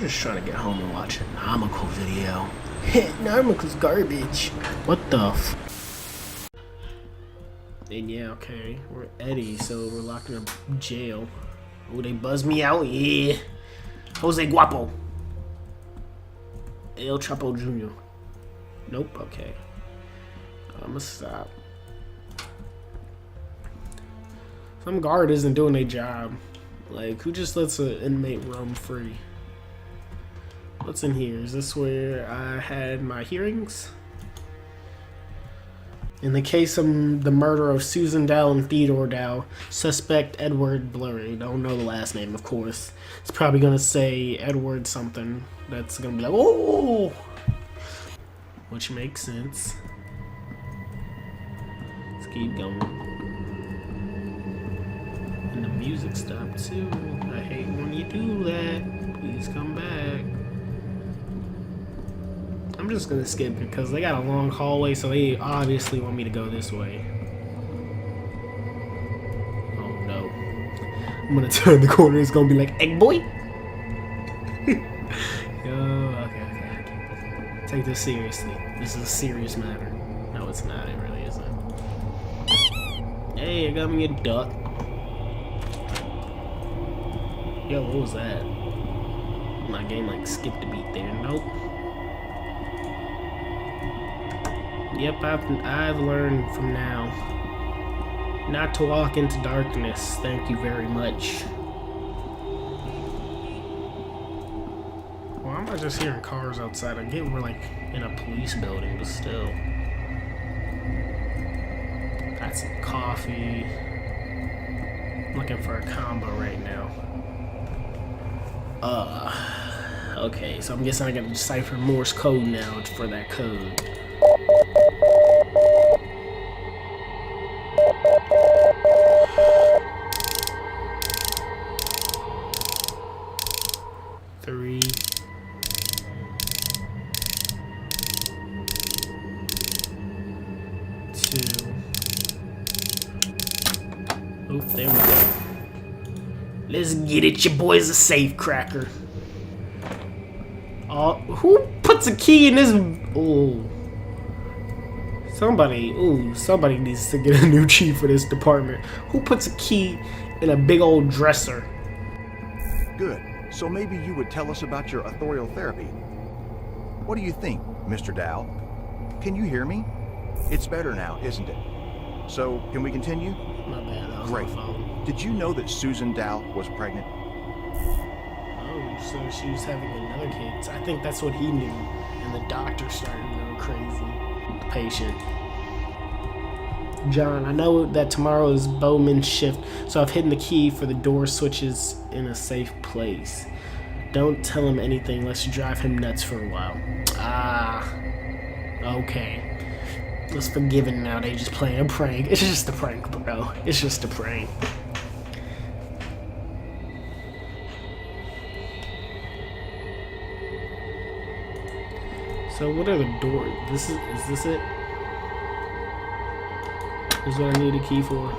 just trying to get home and watch a Namical video. Namical's garbage. What the f? And yeah, okay, we're Eddie, so we're locked in a jail. Oh, they buzz me out? Yeah. Jose Guapo. El Chapo Jr. Nope, okay. I'ma stop. Some guard isn't doing their job. Like, who just lets an inmate roam free? What's in here? Is this where I had my hearings? In the case of the murder of Susan Dow and Theodore Dow, suspect Edward Blurry. Don't know the last name, of course. It's probably gonna say Edward something. That's gonna be like, oh! Which makes sense. Let's keep going. And the music stopped too. I hate when you do that. Please come back. I'm just gonna skip because they got a long hallway, so they obviously want me to go this way. Oh no. I'm gonna turn the corner, it's gonna be like, egg boy! Okay. Take this seriously. This is a serious matter. No, it's not. It really isn't. Hey, I got me a duck. Yo, what was that? My game like skipped a beat there. Nope. Yep, I've learned from now not to walk into darkness. Thank you very much. Why am I just hearing cars outside? I get we're like in a police building, but still. Got some coffee. I'm looking for a combo right now. Okay, so I'm guessing I gotta decipher Morse code now for that code. Three. Two. Oh, there we go. Let's get it, your boy's a safe cracker. Who puts a key in this? Oh. Somebody needs to get a new chief for this department. Who puts a key in a big old dresser? Good. So maybe you would tell us about your authorial therapy. What do you think, Mr. Dow? Can you hear me? It's better now, isn't it? So, can we continue? My bad, that was Great. my phone. Did you know that Susan Dow was pregnant? Oh, so she was having another kid. I think that's what he knew. And the doctor started going crazy. The patient. John, I know that tomorrow is Bowman's shift, so I've hidden the key for the door switches in a safe place. Don't tell him anything. Let's drive him nuts for a while. Ah. Okay. Let's forgive it now. They just playing a prank. It's just a prank, bro. It's just a prank. So what are the doors? Is this it? This is what I need a key for.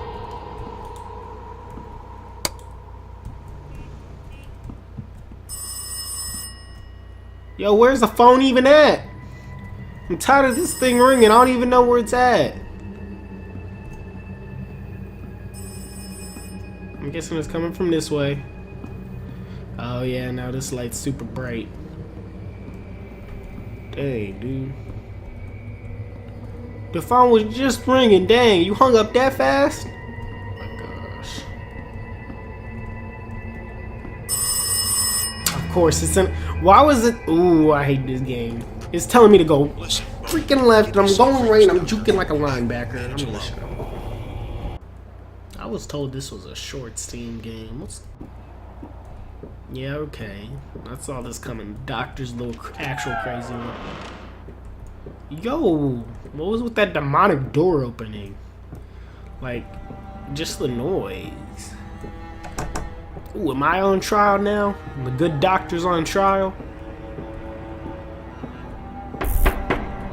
Yo, where's the phone even at? I'm tired of this thing ringing. I don't even know where it's at. I'm guessing it's coming from this way. Oh yeah, now this light's super bright. Dang, dude. The phone was just ringing. Dang, you hung up that fast? Oh my gosh. Of course, it's in. Why was it? Ooh, I hate this game. It's telling me to go freaking left, and I'm going right, and I'm juking like a linebacker. And I'm gonna shut up. I was told this was a short Steam game. Yeah, okay. I saw this coming. Doctor's little actual crazy one. Yo, what was with that demonic door opening? Like, just the noise. Ooh, am I on trial now? The good doctor's on trial?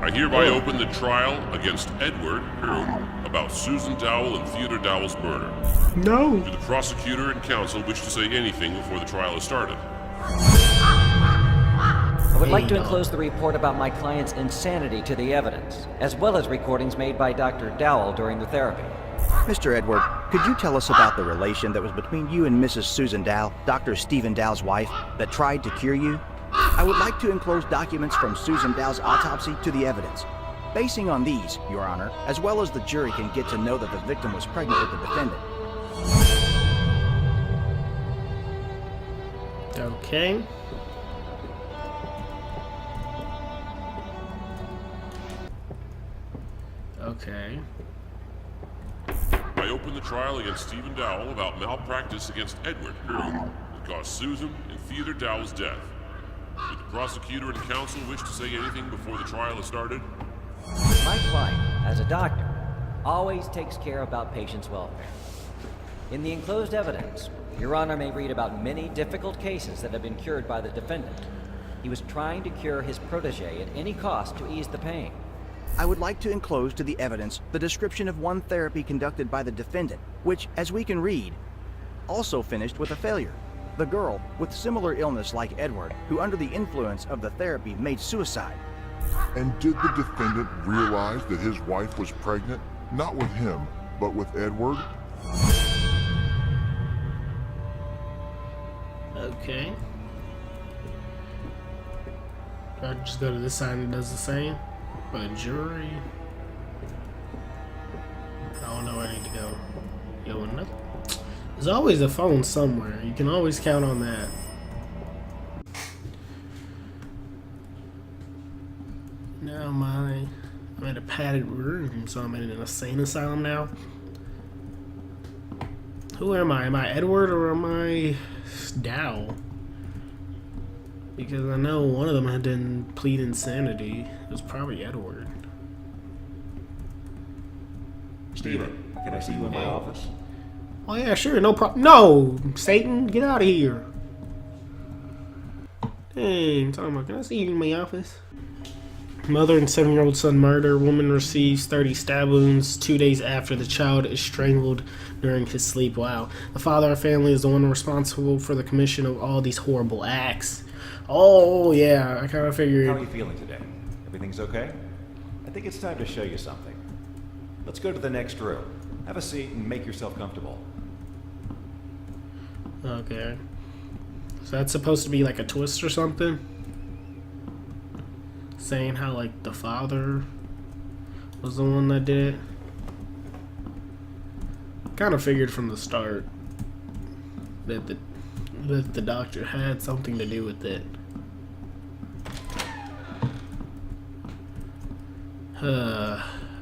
I hereby open the trial against Edward about Susan Dowell and Theodore Dowell's murder. No. Do the prosecutor and counsel wish to say anything before the trial is started? would like to Hey, enclose dog. the report about my client's insanity to the evidence, as well as recordings made by Dr. Dowell during the therapy. Mr. Edward, could you tell us about the relation that was between you and Mrs. Susan Dow, Dr. Stephen Dow's wife, that tried to cure you? I would like to enclose documents from Susan Dow's autopsy to the evidence. Basing on these, Your Honor, as well as the jury can get to know that the victim was pregnant with the defendant. Okay. Okay. I opened the trial against Stephen Dowell about malpractice against Edward, that caused Susan and Theodore Dowell's death. Did the prosecutor and counsel wish to say anything before the trial has started? My client, as a doctor, always takes care about patients' welfare. In the enclosed evidence, Your Honor may read about many difficult cases that have been cured by the defendant. He was trying to cure his protege at any cost to ease the pain. I would like to enclose to the evidence the description of one therapy conducted by the defendant, which, as we can read, also finished with a failure. The girl, with similar illness like Edward, who under the influence of the therapy made suicide. And did the defendant realize that his wife was pregnant? Not with him, but with Edward? Okay. I just go to this side and it does the same. For the jury. I don't know where I need to go. Yo, nothing. There's always a phone somewhere. You can always count on that. Now I'm at a padded room, so I'm in an insane asylum now. Who am I? Am I Edward or am I Dow? Because I know one of them had to plead insanity. It was probably Edward. Steven, can I see you in my office? Oh yeah, sure, no problem. No, Satan, get out of here. Dang, talking about, can I see you in my office? Mother and 7-year-old son murder. Woman receives 30 stab wounds 2 days after the child is strangled during his sleep. Wow. The father of the family is the one responsible for the commission of all these horrible acts. Oh, yeah, I kind of figured. How are you feeling today? Everything's okay? I think it's time to show you something. Let's go to the next room. Have a seat and make yourself comfortable. Okay. So that's supposed to be like a twist or something? Saying how, like, the father was the one that did it. Kind of figured from the start that the doctor had something to do with it.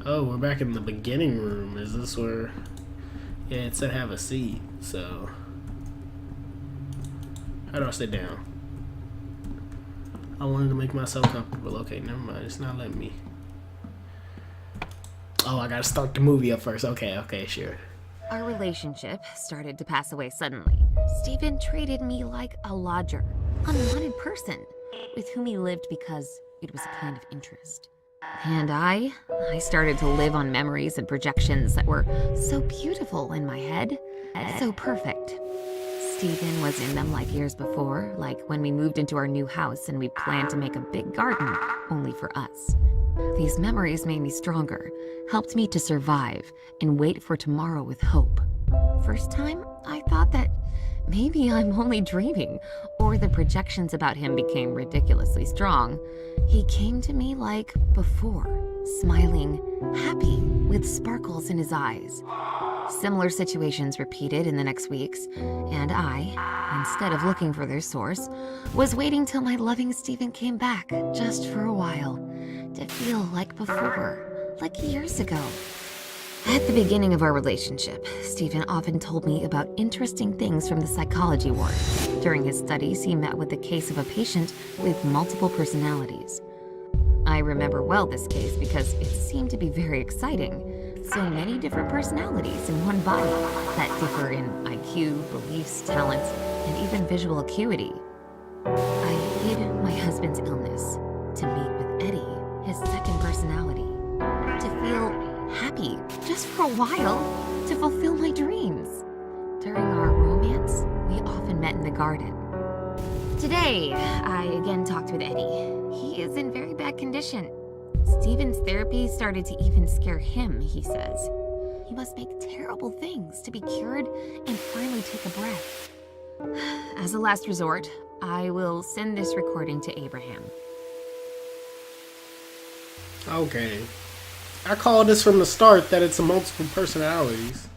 Oh, we're back in the beginning room. Is this where... Yeah, it said have a seat, so... How do I sit down? I wanted to make myself comfortable. Okay, never mind. It's not letting me. Oh, I gotta start the movie up first. Okay, sure. Our relationship started to pass away suddenly. Stephen treated me like a lodger, unwanted person, with whom he lived because it was a kind of interest. And I started to live on memories and projections that were so beautiful in my head, so perfect. Stephen was in them like years before, like when we moved into our new house and we planned to make a big garden, only for us. These memories made me stronger, helped me to survive, and wait for tomorrow with hope. First time, I thought that maybe I'm only dreaming, or the projections about him became ridiculously strong. He came to me like before, smiling, happy, with sparkles in his eyes. Similar situations repeated in the next weeks, and I, instead of looking for their source, was waiting till my loving Stephen came back, just for a while, to feel like before, like years ago. At the beginning of our relationship, Stephen often told me about interesting things from the psychology ward. During his studies, he met with the case of a patient with multiple personalities. I remember well this case because it seemed to be very exciting. So many different personalities in one body that differ in IQ, beliefs, talents, and even visual acuity. I hid my husband's illness to meet with Eddie, his second personality, to feel happy just for a while, to fulfill my dreams. During our romance, we often met in the garden. Today, I again talked with Eddie. he is in very bad condition. Steven's therapy started to even scare him, he says. He must make terrible things to be cured and finally take a breath. As a last resort, I will send this recording to Abraham. Okay. I called this from the start that it's a multiple personalities.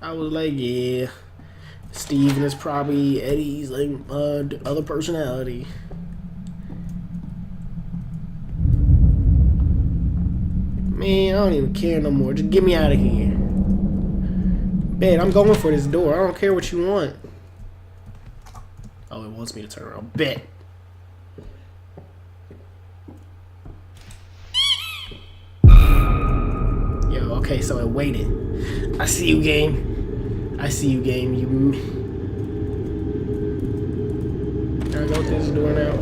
I was like, yeah, Steven is probably Eddie's like other personality. Man, I don't even care no more. Just get me out of here. Bet, I'm going for this door. I don't care what you want. Oh, it wants me to turn around. Bet. Yo, okay, so it waited. I see you, game. I see you, game. You. Can I go through this door now?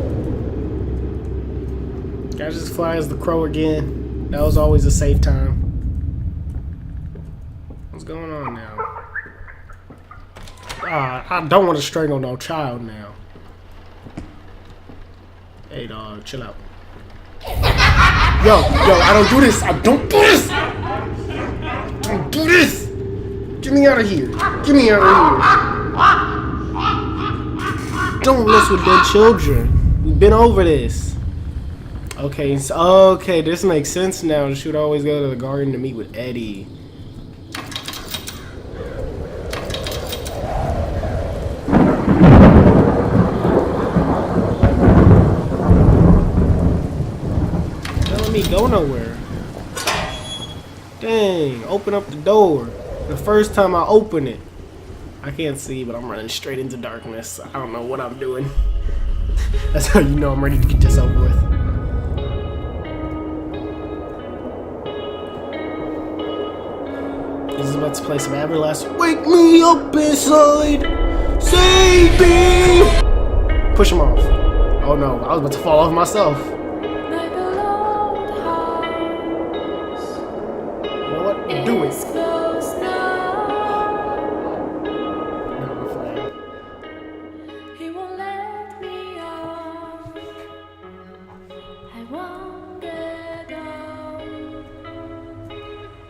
Can I just fly as the crow again? That was always a safe time. What's going on now? I don't want to strangle no child now. Hey, dog, chill out. Yo, I don't do this. I don't do this. I don't do this. Get me out of here. Get me out of here. Don't mess with dead children. We've been over this. Okay, okay, this makes sense now. She would always go to the garden to meet with Eddie. Don't let me go nowhere. Dang, open up the door. The first time I open it, I can't see, but I'm running straight into darkness. I don't know what I'm doing. That's how you know I'm ready to get this over with. This is what's place of everlasting. Wake me up inside, save me. Push him off. Oh no, I was about to fall off myself. You know what? Do it.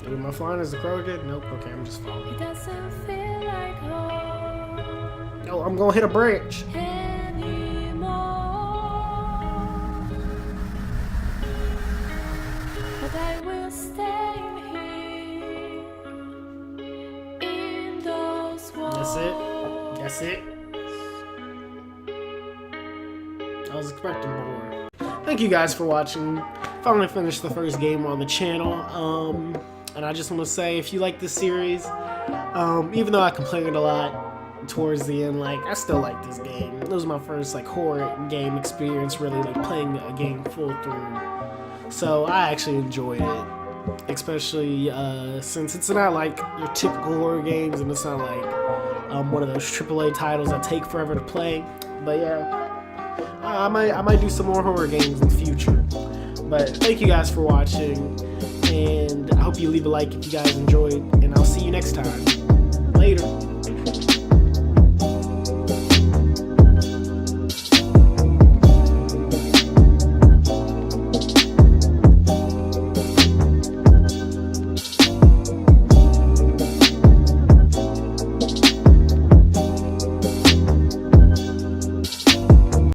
Am I flying as the crow again? Nope. Okay, I'm just falling. No, I'm gonna hit a branch. That's it. That's it. I was expecting more. Thank you guys for watching. Finally finished the first game on the channel. And I just want to say, if you like this series, even though I complained a lot towards the end, like, I still like this game. It was my first, like, horror game experience, really, like, playing a game full through. So I actually enjoyed it, especially since it's not like your typical horror games, and it's not like one of those AAA titles that take forever to play. But yeah, I might do some more horror games in the future. But thank you guys for watching. And I hope you leave a like if you guys enjoyed, and I'll see you next time. Later.